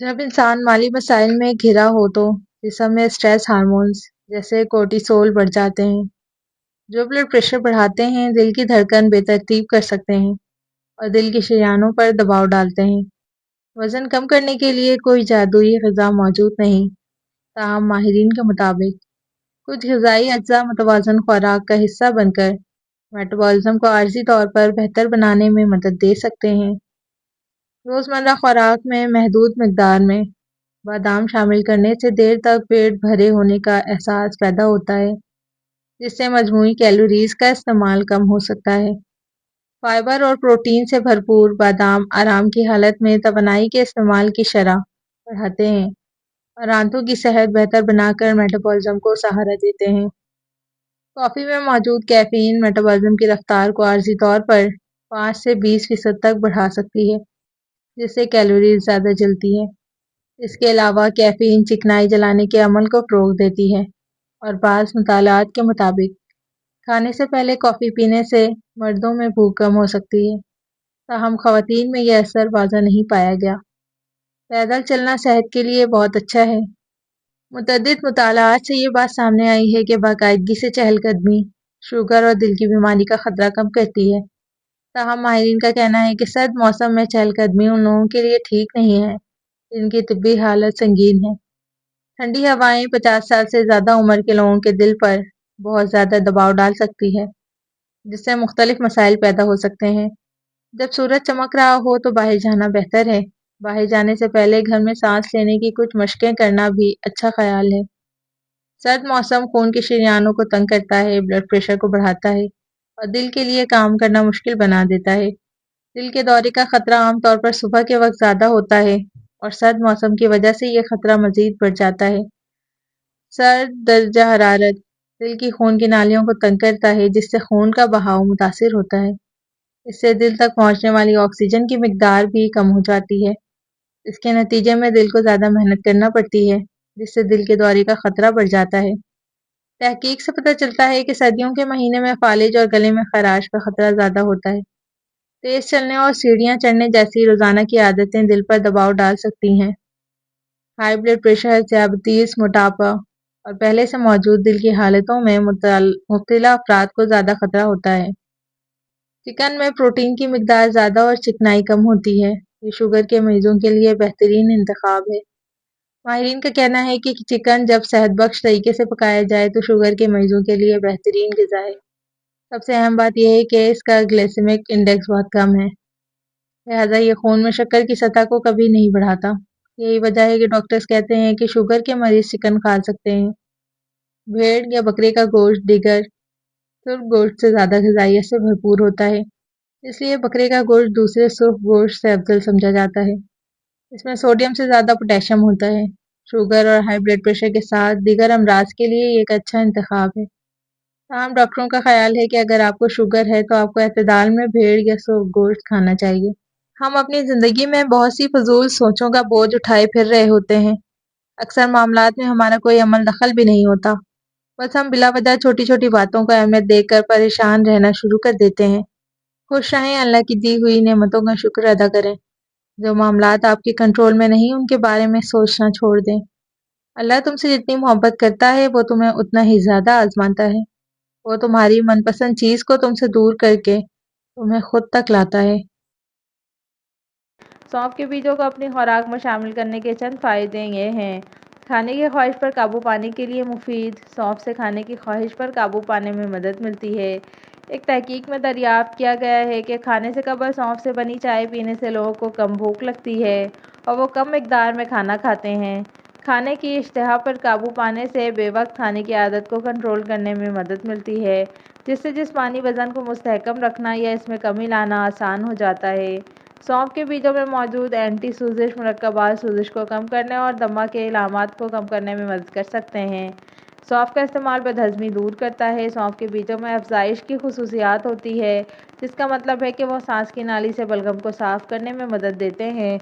जब इंसान माली मसाइल में घिरा हो तो जिस्म में स्ट्रेस हार्मोन्स जैसे कोर्टिसोल बढ़ जाते हैं, जो ब्लड प्रेशर बढ़ाते हैं, दिल की धड़कन बेतरतीब कर सकते हैं और दिल की शरियानों पर दबाव डालते हैं। वज़न कम करने के लिए कोई जादुई ग़िज़ा मौजूद नहीं, ताहम माहिरीन के मुताबिक कुछ ग़िज़ाई अज्जा मुतवाज़न खुराक का हिस्सा बनकर मेटाबॉलिज़्म को आर्ज़ी तौर पर बेहतर बनाने में मदद दे सकते हैं। रोज़मर्रा खुराक में महदूद मिकदार में बादाम शामिल करने से देर तक पेट भरे होने का एहसास पैदा होता है, जिससे मजमूई कैलोरीज का इस्तेमाल कम हो सकता है। फाइबर और प्रोटीन से भरपूर बादाम आराम की हालत में तवानाई के इस्तेमाल की शरह बढ़ाते हैं और आंतों की सेहत बेहतर बनाकर मेटाबॉलिज्म को सहारा देते हैं। कॉफ़ी में मौजूद कैफीन मेटाबॉलिज्म की रफ्तार को आर्जी तौर पर 5 से 20% तक बढ़ा सकती है, जिससे कैलोरीज ज़्यादा जलती है। इसके अलावा कैफीन चिकनाई जलाने के अमल को फ़रोग़ देती है और बाज़ मुतालात के मुताबिक खाने से पहले कॉफ़ी पीने से मर्दों में भूख कम हो सकती है, ताहम ख़वातीन में यह असर वाज़ा नहीं पाया गया। पैदल चलना सेहत के लिए बहुत अच्छा है। मुतअद्दिद मुतालात से ये बात सामने आई है कि बाकायदगी से चहलकदमी शुगर और दिल की बीमारी का ख़तरा कम करती है। ताहम माहिरीन का कहना है कि सर्द मौसम में चहलकदमी उन लोगों के लिए ठीक नहीं है जिनकी तिब्बी हालत संगीन है। ठंडी हवाएं 50 साल से ज़्यादा उम्र के लोगों के दिल पर बहुत ज़्यादा दबाव डाल सकती है, जिससे मुख्तलिफ मसाइल पैदा हो सकते हैं। जब सूरज चमक रहा हो तो बाहर जाना बेहतर है। बाहर जाने से पहले घर में सांस लेने की कुछ मशकें करना भी अच्छा ख्याल है। सर्द मौसम खून की शरियानों को तंग करता है, ब्लड प्रेशर को बढ़ाता है और दिल के लिए काम करना मुश्किल बना देता है। दिल के दौरे का खतरा आमतौर पर सुबह के वक्त ज़्यादा होता है और सर्द मौसम की वजह से यह खतरा मज़ीद बढ़ जाता है। सर्द दर्जा हरारत दिल की खून की नालियों को तंग करता है, जिससे खून का बहाव मुतासिर होता है। इससे दिल तक पहुंचने वाली ऑक्सीजन की मिकदार भी कम हो जाती है। इसके नतीजे में दिल को ज़्यादा मेहनत करना पड़ती है, जिससे दिल के दौरे का खतरा बढ़ जाता है। तहकीक से पता चलता है कि सर्दियों के महीने में फालिज और गले में खराश का खतरा ज़्यादा होता है। तेज चलने और सीढ़ियाँ चढ़ने जैसी रोज़ाना की आदतें दिल पर दबाव डाल सकती हैं। हाई ब्लड प्रेशर, ज़ियादतीस, मोटापा और पहले से मौजूद दिल की हालतों में मुब्तला अफराद को ज़्यादा खतरा होता है। चिकन में प्रोटीन की मिकदार ज़्यादा और चिकनाई कम होती है। ये शुगर के मरीजों के लिए बेहतरीन इंतखाब है। माहिरीन का कहना है कि चिकन जब सेहत बख्श तरीके से पकाया जाए तो शुगर के मरीजों के लिए बेहतरीन ग़िज़ा है। सबसे अहम बात यह है कि इसका ग्लाइसेमिक इंडेक्स बहुत कम है, लिहाजा ये खून में शक्कर की सतह को कभी नहीं बढ़ाता। यही वजह है कि डॉक्टर्स कहते हैं कि शुगर के मरीज चिकन खा सकते हैं। भेड़ या बकरे का गोश्त दीगर सुर्ख गोश्त से ज़्यादा ग़िज़ाइयत से भरपूर होता है, इसलिए बकरे का गोश्त दूसरे सुर्ख गोश्त से अफजल समझा जाता है। इसमें सोडियम से ज़्यादा पोटेशियम होता है। शुगर और हाई ब्लड प्रेशर के साथ दीगर अमराज के लिए ये एक अच्छा इंतखाब है। आम डॉक्टरों का ख्याल है कि अगर आपको शुगर है तो आपको एतदाल में भेड़ या सुर्ख गोश्त खाना चाहिए। हम अपनी ज़िंदगी में बहुत सी फजूल सोचों का बोझ उठाए फिर रहे होते हैं। अक्सर मामलात में हमारा कोई अमल दखल भी नहीं होता, बस हम बिला वजह छोटी छोटी बातों को अहमियत देकर परेशान रहना शुरू कर देते हैं। खुश रहें, अल्लाह की दी हुई नेमतों का शुक्र अदा करें। जो मामलात आपके कंट्रोल में नहीं उनके बारे में सोचना छोड़ दें। अल्लाह तुमसे जितनी मोहब्बत करता है वो तुम्हें उतना ही ज़्यादा आजमाता है। वो तुम्हारी मनपसंद चीज़ को तुमसे दूर करके तुम्हें खुद तक लाता है। सौंफ के बीजों को अपनी खुराक में शामिल करने के चंद फ़ायदे ये हैं। खाने की ख्वाहिश पर काबू पाने के लिए मुफीद। सौंफ से खाने की ख्वाहिश पर काबू पाने में मदद मिलती है। एक तहकीक में दरियाफ्त किया गया है कि खाने से कबल सौंफ से बनी चाय पीने से लोगों को कम भूख लगती है और वो कम मिकदार में खाना खाते हैं। खाने की इश्तहा पर काबू पाने से बेवक्त खाने की आदत को कंट्रोल करने में मदद मिलती है, जिससे जिस्मानी वज़न को मुस्तहकम रखना या इसमें कमी लाना आसान हो जाता है। सौंफ के बीजों में मौजूद एंटी सूजिश मुरक्कबात सूजिश को कम करने और दमा के इलामात को कम करने में मदद कर सकते हैं। सौंफ का इस्तेमाल बदहज़मी दूर करता है। सौंफ के बीजों में अफजाइश की खुसूसियात होती है, जिसका मतलब है कि वो सांस की नाली से बलगम को साफ़ करने में मदद देते हैं।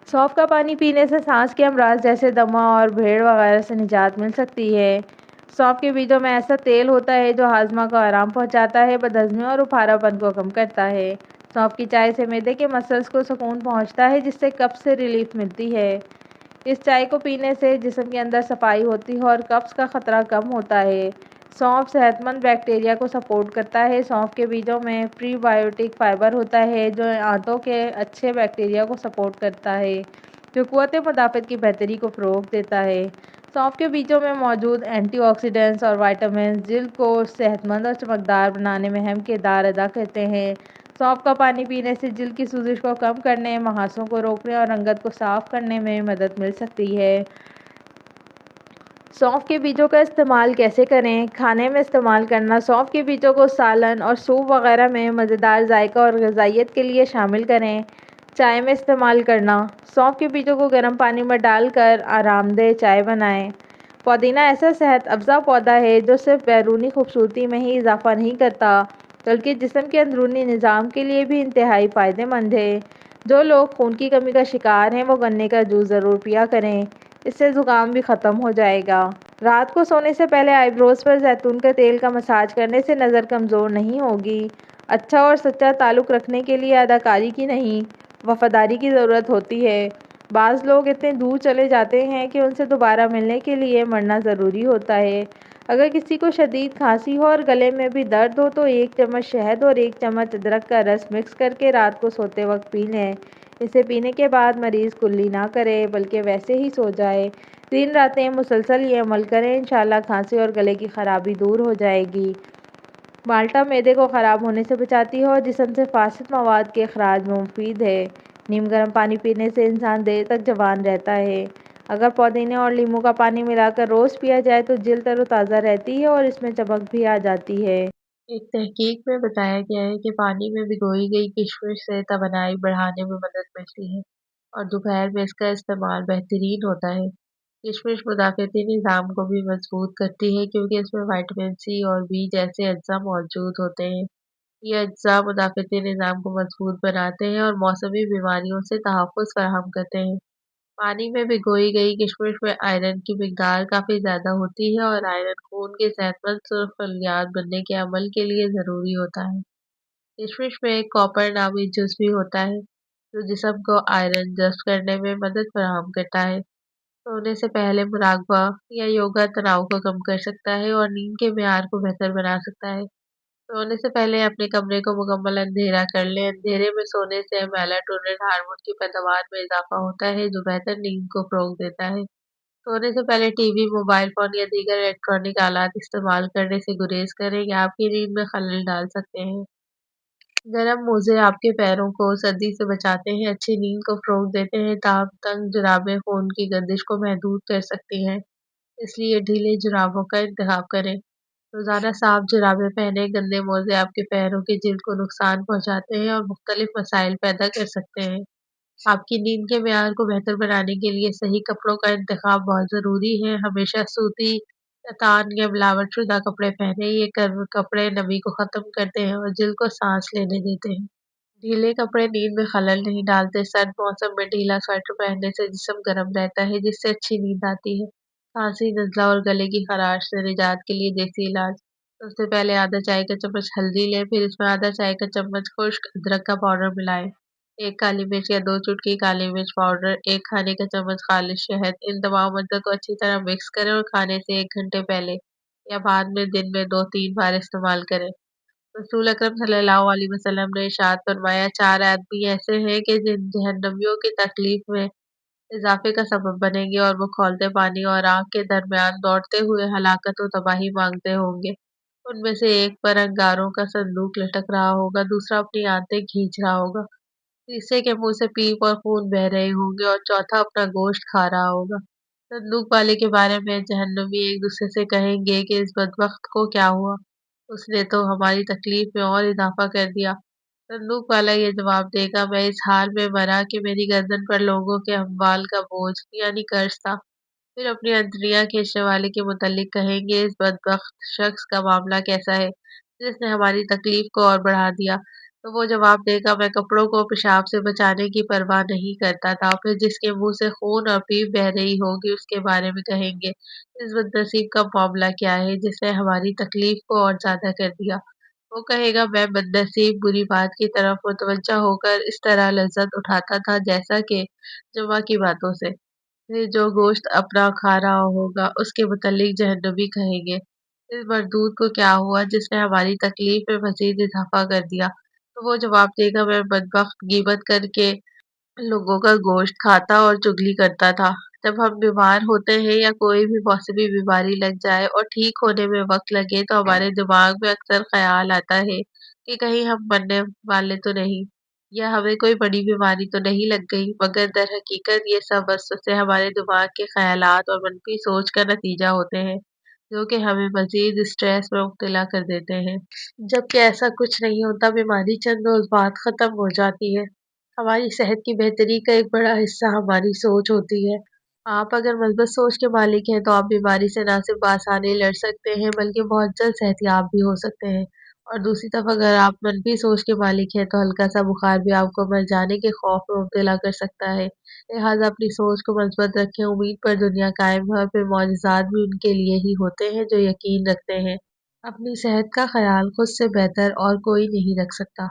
सौंफ का पानी पीने से सांस के अमराज जैसे दमा और भेड़ वगैरह से निजात मिल सकती है। सौंफ के बीजों में ऐसा तेल होता है जो हाजमा को आराम पहुंचाता है, बदहज़मी और उफारापन को कम करता है। सौंफ की चाय से मैदे के मसल्स को सुकून पहुंचता है, जिससे कब्ज से रिलीफ मिलती है। इस चाय को पीने से जिस्म के अंदर सफाई होती है और कब्ज का खतरा कम होता है। सौंफ सेहतमंद बैक्टीरिया को सपोर्ट करता है। सौंफ के बीजों में प्रीबायोटिक फाइबर होता है, जो आंतों के अच्छे बैक्टीरिया को सपोर्ट करता है, जो क़ुव्वत मुदाफ़त की बेहतरी को फ़रोग़ देता है। सौंफ के बीजों में मौजूद एंटीऑक्सीडेंट्स और विटामिन जिल्द को सेहतमंद और चमकदार बनाने में अहम किरदार अदा करते हैं। सौंफ का पानी पीने से जिल्द की सूजश को कम करने, मुहासों को रोकने और रंगत को साफ़ करने में मदद मिल सकती है। सौंफ के बीजों का इस्तेमाल कैसे करें? खाने में इस्तेमाल करना। सौंफ के बीजों को सालन और सूप वगैरह में मज़ेदार जायका और ग़िज़ाइयत के लिए शामिल करें। चाय में इस्तेमाल करना। सौंफ के बीजों को गर्म पानी में डालकर आरामदेह चाय बनाएं। पुदीना ऐसा सेहत अफ़ज़ा पौधा है जो सिर्फ बैरूनी खूबसूरती में ही इजाफ़ा नहीं करता, बल्कि जिस्म के अंदरूनी निज़ाम के लिए भी इंतहाई फ़ायदेमंद है। जो लोग खून की कमी का शिकार हैं, वो गन्ने का जूस ज़रूर पिया करें, इससे ज़ुकाम भी ख़त्म हो जाएगा। रात को सोने से पहले आईब्रोज़ पर जैतून के तेल का मसाज करने से नज़र कमज़ोर नहीं होगी। अच्छा और सच्चा ताल्लुक़ रखने के लिए अदाकारी की नहीं, वफ़ादारी की ज़रूरत होती है। बाज़ लोग इतने दूर चले जाते हैं कि उनसे दोबारा मिलने के लिए मरना ज़रूरी होता है। अगर किसी को शदीद खांसी हो और गले में भी दर्द हो, तो 1 चम्मच शहद और 1 चम्मच अदरक का रस मिक्स करके रात को सोते वक्त पी लें। इसे पीने के बाद मरीज़ कुल्ली ना करे, बल्कि वैसे ही सो जाए। 3 रातें मुसलसल ये अमल करें, इंशाअल्लाह खांसी और गले की ख़राबी दूर हो जाएगी। माल्टा मैदे को ख़राब होने से बचाती है और जिस्म से फासिद मवाद के अखराज में मुफीद है। नीम गर्म पानी पीने से इंसान देर तक जवान रहता है। अगर पुदीने और लीमू का पानी मिलाकर रोज़ पिया जाए तो जिल्द तरोताज़ा रहती है और इसमें चमक भी आ जाती है। एक तहकीक में बताया गया है कि पानी में भिगोई गई किशमिश से तवानाई बढ़ाने में मदद मिलती है और दोपहर में इसका इस्तेमाल बेहतरीन होता है। किशमिश मुदाफ़ती निज़ाम को भी मजबूत करती है क्योंकि इसमें विटामिन सी और बी जैसे अज्जा मौजूद होते हैं। ये अज्जा मुदाफ़ती निज़ाम को मजबूत बनाते हैं और मौसमी बीमारियों से तहफ़्फ़ुज़ फ़राहम करते हैं। पानी में भिगोई गई किशमिश में आयरन की मिकदार काफ़ी ज़्यादा होती है और आयरन खून के सेहतमंद सुर्ख़ खलियात बनने के अमल के लिए ज़रूरी होता है। किशमिश में कॉपर नामी जुज़ भी होता है, जो जिस्म को आयरन जज़्ब करने में मदद फ़राहम करता है। सोने से पहले मुराक़बा या योगा तनाव को कम कर सकता है और नींद के मेयार को बेहतर बना सकता है। सोने से पहले अपने कमरे को मुकम्मल अंधेरा कर लें। अंधेरे में सोने से मेलाटोनिन हार्मोन की पैदावार में इज़ाफ़ा होता है, जो बेहतर नींद को फ़रोग़ देता है। सोने से पहले टीवी, मोबाइल फ़ोन या दीगर इलेक्ट्रॉनिक आलात इस्तेमाल करने से गुरेज़ करें, ये आपकी नींद में खलल डाल सकते हैं। गर्म मोज़े आपके पैरों को सर्दी से बचाते हैं, अच्छी नींद को फ़रोग़ देते हैं, ताहम तंग जुराबें खून की गर्दिश को महदूद कर सकती हैं, इसलिए ढीले जुराबों का इंतख़ाब करें। रोज़ाना साफ़ जुराबें पहनें। गंदे मोज़े आपके पैरों की जिल्द को नुकसान पहुँचाते हैं और मुख्तलिफ मसाइल पैदा कर सकते हैं। आपकी नींद के मेयार को बेहतर बनाने के लिए सही कपड़ों का इंतख़ाब बहुत ज़रूरी है। हमेशा सूती, कतान या मिलावटशुदा कपड़े पहनें। ये कपड़े नमी को ख़त्म करते हैं और जिल्द को सांस लेने देते हैं। ढीले कपड़े नींद में खलल नहीं डालते। सर्द मौसम में ढीला स्वेटर पहनने से जिस्म गर्म रहता है, जिससे अच्छी नींद आती है। खांसी, नज़ला और गले की ख़राश से निजात के लिए देसी इलाज। सबसे पहले आधा चाय का चम्मच हल्दी लें, फिर इसमें आधा चाय का चम्मच खुश्क अदरक का पाउडर मिलाएं। 1 काली मिर्च या 2 चुटकी काली मिर्च पाउडर, 1 खाने का चम्मच खालिस शहद। इन तमाम अज्जा को अच्छी तरह मिक्स करें और खाने से 1 घंटे पहले या बाद में दिन में 2-3 बार इस्तेमाल करें। रसूल अकरम सल्लल्लाहु अलैहि वसल्लम ने इरशाद फरमाया, 4 आदमी ऐसे हैं कि जिन जहन्नमियों की तकलीफ में इज़ाफ़े का सबब बनेंगे और वो खौलते पानी और आग के दरमियान दौड़ते हुए हलाकत व तबाही मांगते होंगे। उनमें से एक पर अंगारों का संदूक लटक रहा होगा, दूसरा अपनी आंतें खींच रहा होगा, तीसरे के मुंह से पीप और खून बह रहे होंगे और चौथा अपना गोश्त खा रहा होगा। संदूक वाले के बारे में जहन्नमी एक दूसरे से कहेंगे कि इस बदबख्त को क्या हुआ, उसने तो हमारी तकलीफ में और इजाफा कर दिया। संदूक वाला ये जवाब देगा, मैं इस हाल में मरा कि मेरी गर्दन पर लोगों के अम्वाल का बोझ यानी कर्ज था। फिर अपनी अंतड़ियां खींचने वाले के मुतल्लिक कहेंगे, इस बदबख्त शख्स का मामला कैसा है जिसने हमारी तकलीफ को और बढ़ा दिया। तो वो जवाब देगा, मैं कपड़ों को पेशाब से बचाने की परवाह नहीं करता था। फिर जिसके मुंह से खून और पीप बह रही होगी उसके बारे में कहेंगे, इस बदनसीब का मामला क्या है जिसने हमारी तकलीफ को और ज्यादा कर दिया। وہ کہے گا میں بدنصیب، بری بات کی طرف متوجہ ہو کر اس طرح لذت اٹھاتا تھا جیسا کہ جمعہ کی باتوں سے۔ پھر جو گوشت اپنا کھا رہا ہوگا اس کے متعلق جہنمی کہیں گے، اس مردود کو کیا ہوا جس نے ہماری تکلیف میں مزید اضافہ کر دیا؟ تو وہ جواب دے گا میں بدبخت غیبت کر کے لوگوں کا گوشت کھاتا اور چغلی کرتا تھا۔ جب ہم بیمار ہوتے ہیں یا کوئی بھی موسمی بیماری لگ جائے اور ٹھیک ہونے میں وقت لگے تو ہمارے دماغ میں اکثر خیال آتا ہے کہ کہیں ہم مرنے والے تو نہیں، یا ہمیں کوئی بڑی بیماری تو نہیں لگ گئی، مگر در حقیقت یہ سب وسوسے ہمارے دماغ کے خیالات اور منفی سوچ کا نتیجہ ہوتے ہیں جو کہ ہمیں مزید اسٹریس میں مبتلا کر دیتے ہیں۔ جبکہ ایسا کچھ نہیں ہوتا، بیماری چند روز بعد ختم ہو جاتی ہے۔ ہماری صحت کی بہتری کا ایک بڑا حصہ ہماری سوچ ہوتی ہے۔ آپ اگر مثبت سوچ کے مالک ہیں تو آپ بیماری سے نہ صرف بآسانی لڑ سکتے ہیں بلکہ بہت جلد صحت یاب بھی ہو سکتے ہیں، اور دوسری طرف اگر آپ منفی سوچ کے مالک ہیں تو ہلکا سا بخار بھی آپ کو مر جانے کے خوف میں مبتلا کر سکتا ہے۔ لہٰذا اپنی سوچ کو مثبت رکھیں، امید پر دنیا قائم ہے اور پھر معجزات بھی ان کے لیے ہی ہوتے ہیں جو یقین رکھتے ہیں۔ اپنی صحت کا خیال خود سے بہتر اور کوئی نہیں رکھ سکتا۔